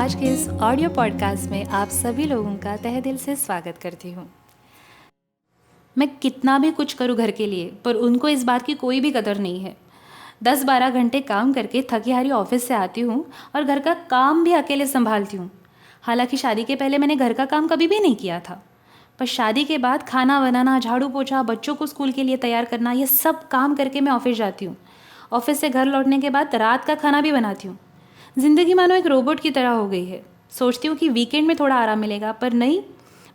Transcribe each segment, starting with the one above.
आज के इस ऑडियो पॉडकास्ट में आप सभी लोगों का तहे दिल से स्वागत करती हूँ। मैं कितना भी कुछ करूँ घर के लिए, पर उनको इस बात की कोई भी कदर नहीं है। 10-12 घंटे काम करके थकी हारी ऑफिस से आती हूँ और घर का काम भी अकेले संभालती हूँ। हालांकि शादी के पहले मैंने घर का काम कभी भी नहीं किया था, पर शादी के बाद खाना बनाना, झाड़ू पोछा, बच्चों को स्कूल के लिए तैयार करना, ये सब काम करके मैं ऑफिस जाती हूँ। ऑफिस से घर लौटने के बाद रात का खाना भी बनाती हूँ। ज़िंदगी मानो एक रोबोट की तरह हो गई है। सोचती हूँ कि वीकेंड में थोड़ा आराम मिलेगा, पर नहीं।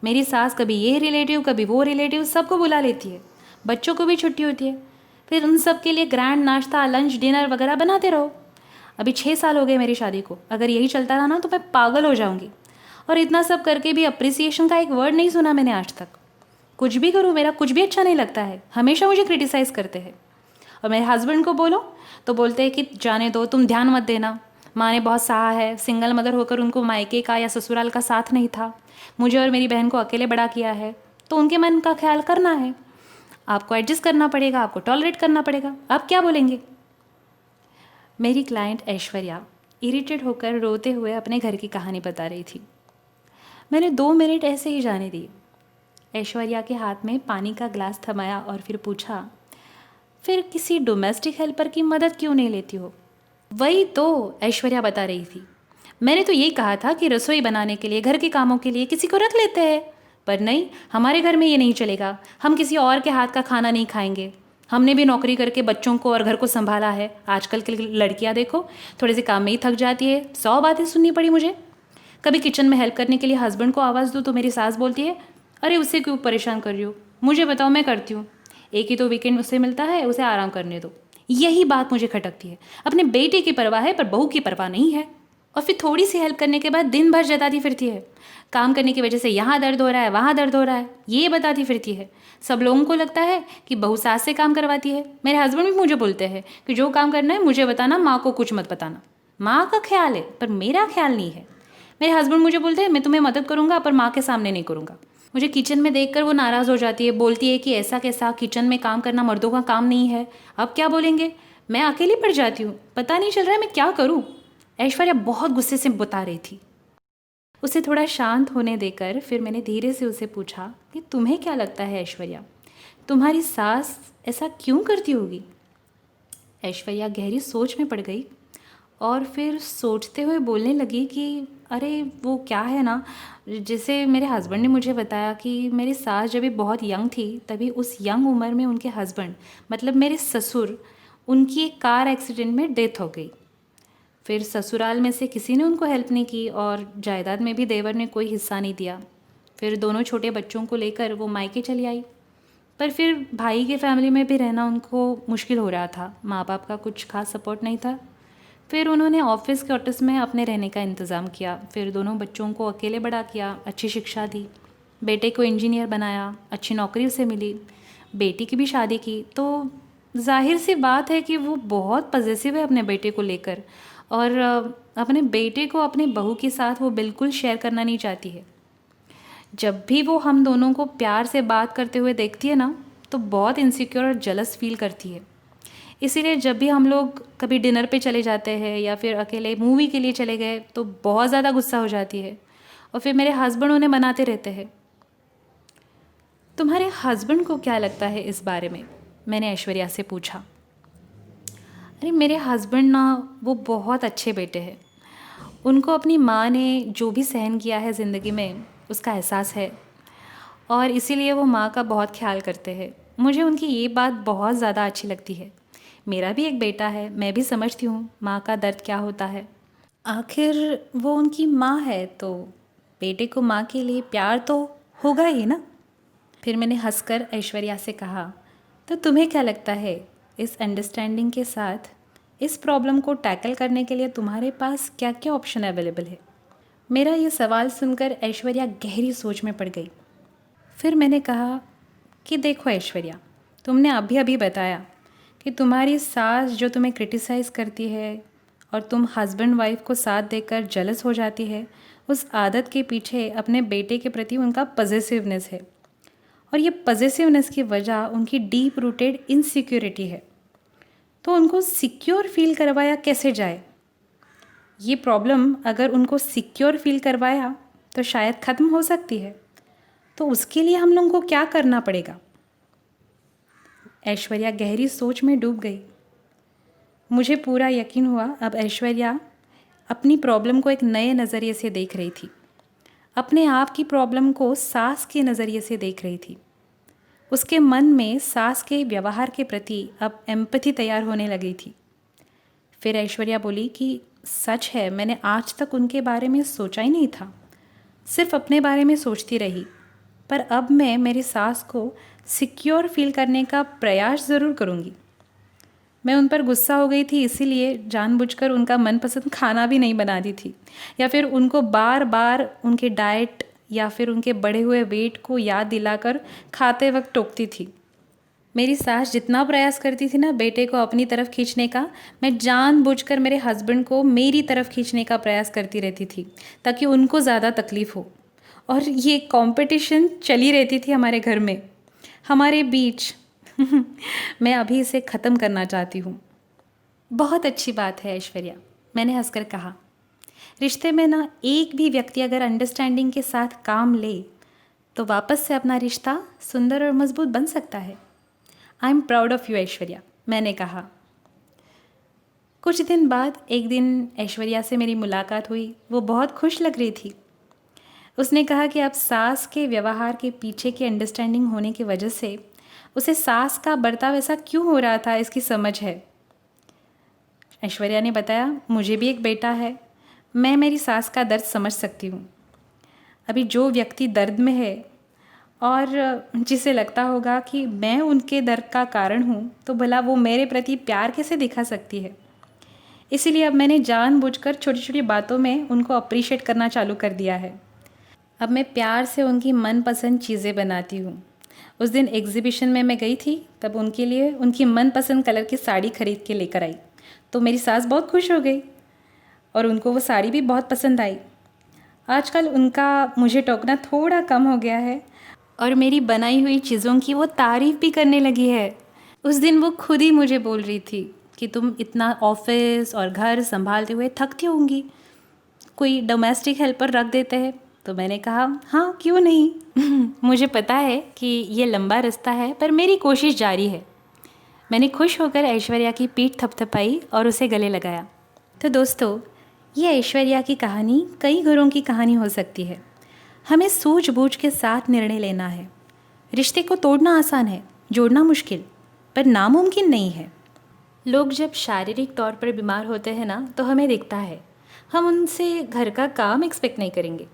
मेरी सास कभी ये रिलेटिव, कभी वो रिलेटिव, सबको बुला लेती है। बच्चों को भी छुट्टी होती है, फिर उन सब के लिए ग्रैंड नाश्ता, लंच, डिनर वगैरह बनाते रहो। अभी 6 साल हो गए मेरी शादी को। अगर यही चलता रहा ना तो मैं पागल हो जाऊँगी। और इतना सब करके भी अप्रिसिएशन का एक वर्ड नहीं सुना मैंने आज तक। कुछ भी करूँ, मेरा कुछ भी अच्छा नहीं लगता है। हमेशा मुझे क्रिटिसाइज़ करते हैं। और मेरे हस्बैंड को बोलो तो बोलते हैं कि जाने दो, तुम ध्यान मत देना, माँ ने बहुत सहा है। सिंगल मदर होकर उनको मायके का या ससुराल का साथ नहीं था। मुझे और मेरी बहन को अकेले बड़ा किया है, तो उनके मन का ख्याल करना है। आपको एडजस्ट करना पड़ेगा, आपको टॉलरेट करना पड़ेगा। आप क्या बोलेंगे? मेरी क्लाइंट ऐश्वर्या इरिटेट होकर रोते हुए अपने घर की कहानी बता रही थी। मैंने 2 मिनट ऐसे ही जाने दिए। ऐश्वर्या के हाथ में पानी का ग्लास थमाया और फिर पूछा, फिर किसी डोमेस्टिक हेल्पर की मदद क्यों नहीं लेती हो? वही तो, ऐश्वर्या बता रही थी। मैंने तो यही कहा था कि रसोई बनाने के लिए, घर के कामों के लिए किसी को रख लेते हैं, पर नहीं, हमारे घर में ये नहीं चलेगा। हम किसी और के हाथ का खाना नहीं खाएंगे। हमने भी नौकरी करके बच्चों को और घर को संभाला है। आजकल की लड़कियां देखो, थोड़े से काम में ही थक जाती है। 100 बातें सुननी पड़ी मुझे। कभी किचन में हेल्प करने के लिए हस्बैंड को आवाज़ दूँ तो मेरी सास बोलती है, अरे उससे क्यों परेशान कर रही हो, मुझे बताओ, मैं करती हूँ। एक ही तो वीकेंड उससे मिलता है, उसे आराम करने दो। यही बात मुझे खटकती है। अपने बेटे की परवाह है पर बहू की परवाह नहीं है। और फिर थोड़ी सी हेल्प करने के बाद दिन भर जताती फिरती है। काम करने की वजह से यहाँ दर्द हो रहा है, वहाँ दर्द हो रहा है, ये बताती फिरती है। सब लोगों को लगता है कि बहू सास से काम करवाती है। मेरे हस्बैंड भी मुझे बोलते हैं कि जो काम करना है मुझे बताना, माँ को कुछ मत बताना। माँ का ख्याल है पर मेरा ख्याल नहीं है। मेरे हस्बैंड मुझे बोलते हैं मैं तुम्हें मदद करूँगा पर माँ के सामने नहीं करूँगा। मुझे किचन में देखकर वो नाराज़ हो जाती है, बोलती है कि ऐसा कैसा, किचन में काम करना मर्दों का काम नहीं है। अब क्या बोलेंगे? मैं अकेली पड़ जाती हूँ, पता नहीं चल रहा है मैं क्या करूँ। ऐश्वर्या बहुत गुस्से से बता रही थी। उसे थोड़ा शांत होने देकर फिर मैंने धीरे से उसे पूछा कि तुम्हें क्या लगता है ऐश्वर्या, तुम्हारी सास ऐसा क्यों करती होगी? ऐश्वर्या गहरी सोच में पड़ गई और फिर सोचते हुए बोलने लगी कि अरे वो क्या है ना, जैसे मेरे हस्बैंड ने मुझे बताया कि मेरी सास जब भी बहुत यंग थी तभी उस यंग उम्र में उनके हस्बैंड, मतलब मेरे ससुर, उनकी एक कार एक्सीडेंट में डेथ हो गई। फिर ससुराल में से किसी ने उनको हेल्प नहीं की और जायदाद में भी देवर ने कोई हिस्सा नहीं दिया। फिर दोनों छोटे बच्चों को लेकर वो मायके चली आई। पर फिर भाई के फैमिली में भी रहना उनको मुश्किल हो रहा था, माँ बाप का कुछ खास सपोर्ट नहीं था। फिर उन्होंने ऑफिस क्वार्टर्स में अपने रहने का इंतज़ाम किया। फिर दोनों बच्चों को अकेले बड़ा किया, अच्छी शिक्षा दी, बेटे को इंजीनियर बनाया, अच्छी नौकरी उसे मिली, बेटी की भी शादी की। तो जाहिर सी बात है कि वो बहुत पजेसिव है अपने बेटे को लेकर, और अपने बेटे को अपने बहू के साथ वो बिल्कुल शेयर करना नहीं चाहती है। जब भी वो हम दोनों को प्यार से बात करते हुए देखती है ना, तो बहुत इनसिक्योर और जलस फील करती है। इसीलिए जब भी हम लोग कभी डिनर पे चले जाते हैं या फिर अकेले मूवी के लिए चले गए तो बहुत ज़्यादा गुस्सा हो जाती है और फिर मेरे हस्बैंड उन्हें मनाते रहते हैं। तुम्हारे हस्बैंड को क्या लगता है इस बारे में? मैंने ऐश्वर्या से पूछा। अरे मेरे हस्बैंड ना, वो बहुत अच्छे बेटे हैं। उनको अपनी माँ ने जो भी सहन किया है ज़िंदगी में उसका एहसास है, और इसीलिए वो माँ का बहुत ख्याल करते हैं। मुझे उनकी ये बात बहुत ज़्यादा अच्छी लगती है। मेरा भी एक बेटा है, मैं भी समझती हूँ माँ का दर्द क्या होता है। आखिर वो उनकी माँ है तो बेटे को माँ के लिए प्यार तो होगा ही ना। फिर मैंने हंसकर ऐश्वर्या से कहा, तो तुम्हें क्या लगता है इस अंडरस्टैंडिंग के साथ इस प्रॉब्लम को टैकल करने के लिए तुम्हारे पास क्या क्या ऑप्शन अवेलेबल है? मेरा ये सवाल सुनकर ऐश्वर्या गहरी सोच में पड़ गई। फिर मैंने कहा कि देखो ऐश्वर्या, तुमने अभी अभी बताया कि तुम्हारी सास जो तुम्हें क्रिटिसाइज़ करती है और तुम हस्बैंड वाइफ को साथ देकर जलस हो जाती है, उस आदत के पीछे अपने बेटे के प्रति उनका पजेसिवनेस है, और ये पजेसिवनेस की वजह उनकी डीप रूटेड इनसिक्योरिटी है। तो उनको सिक्योर फील करवाया कैसे जाए? ये प्रॉब्लम अगर उनको सिक्योर फील करवाया तो शायद ख़त्म हो सकती है। तो उसके लिए हम लोगों को क्या करना पड़ेगा? ऐश्वर्या गहरी सोच में डूब गई। मुझे पूरा यकीन हुआ अब ऐश्वर्या अपनी प्रॉब्लम को एक नए नज़रिए से देख रही थी। अपने आप की प्रॉब्लम को सास के नज़रिए से देख रही थी। उसके मन में सास के व्यवहार के प्रति अब एम्पैथी तैयार होने लगी थी। फिर ऐश्वर्या बोली कि सच है, मैंने आज तक उनके बारे में सोचा ही नहीं था, सिर्फ अपने बारे में सोचती रही। पर अब मैं मेरी सास को सिक्योर फील करने का प्रयास ज़रूर करूँगी। मैं उन पर गुस्सा हो गई थी, इसीलिए जानबूझकर उनका मनपसंद खाना भी नहीं बनाती थी, या फिर उनको बार बार उनके डाइट या फिर उनके बढ़े हुए वेट को याद दिलाकर खाते वक्त टोकती थी। मेरी सास जितना प्रयास करती थी ना बेटे को अपनी तरफ खींचने का, मैं जानबूझकर मेरे हस्बैंड को मेरी तरफ खींचने का प्रयास करती रहती थी ताकि उनको ज़्यादा तकलीफ़ हो। और ये कंपटीशन चली रहती थी हमारे घर में, हमारे बीच। मैं अभी इसे ख़त्म करना चाहती हूँ। बहुत अच्छी बात है ऐश्वर्या, मैंने हंसकर कहा। रिश्ते में ना एक भी व्यक्ति अगर अंडरस्टैंडिंग के साथ काम ले तो वापस से अपना रिश्ता सुंदर और मजबूत बन सकता है। I am proud of you Aishwarya, मैंने कहा। कुछ दिन बाद एक दिन ऐश्वर्या से मेरी मुलाकात हुई। वो बहुत खुश लग रही थी। उसने कहा कि अब सास के व्यवहार के पीछे की अंडरस्टैंडिंग होने की वजह से उसे सास का बर्ताव ऐसा क्यों हो रहा था इसकी समझ है। ऐश्वर्या ने बताया, मुझे भी एक बेटा है, मैं मेरी सास का दर्द समझ सकती हूँ। अभी जो व्यक्ति दर्द में है और जिसे लगता होगा कि मैं उनके दर्द का कारण हूँ, तो भला वो मेरे प्रति प्यार कैसे दिखा सकती है। इसीलिए अब मैंने जानबूझकर छोटी छोटी बातों में उनको अप्रिशिएट करना चालू कर दिया है। अब मैं प्यार से उनकी मनपसंद चीज़ें बनाती हूँ। उस दिन एग्जीबिशन में मैं गई थी, तब उनके लिए उनकी मनपसंद कलर की साड़ी खरीद के लेकर आई, तो मेरी सास बहुत खुश हो गई और उनको वो साड़ी भी बहुत पसंद आई। आजकल उनका मुझे टोकना थोड़ा कम हो गया है और मेरी बनाई हुई चीज़ों की वो तारीफ़ भी करने लगी है। उस दिन वो खुद ही मुझे बोल रही थी कि तुम इतना ऑफिस और घर संभालते हुए थकती होंगी, कोई डोमेस्टिक हेल्पर रख देते हैं। तो मैंने कहा, हाँ क्यों नहीं। मुझे पता है कि ये लंबा रास्ता है, पर मेरी कोशिश जारी है। मैंने खुश होकर ऐश्वर्या की पीठ थपथपाई और उसे गले लगाया। तो दोस्तों, ये ऐश्वर्या की कहानी कई घरों की कहानी हो सकती है। हमें सूझबूझ के साथ निर्णय लेना है। रिश्ते को तोड़ना आसान है, जोड़ना मुश्किल, पर नामुमकिन नहीं है। लोग जब शारीरिक तौर पर बीमार होते हैं ना, तो हमें दिखता है, हम उनसे घर का काम एक्सपेक्ट नहीं करेंगे।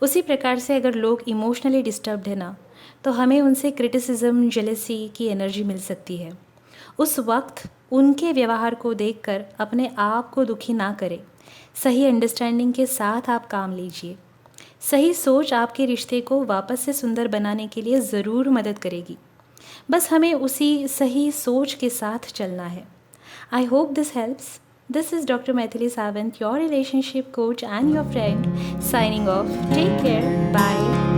उसी प्रकार से अगर लोग इमोशनली डिस्टर्ब्ड है ना, तो हमें उनसे क्रिटिसिज्म, जेलसी की एनर्जी मिल सकती है। उस वक्त उनके व्यवहार को देखकर अपने आप को दुखी ना करें। सही अंडरस्टैंडिंग के साथ आप काम लीजिए। सही सोच आपके रिश्ते को वापस से सुंदर बनाने के लिए ज़रूर मदद करेगी। बस हमें उसी सही सोच के साथ चलना है। I hope this helps. This is Dr. Maithili Sawant, your relationship coach and your friend, signing off. Take care. Bye.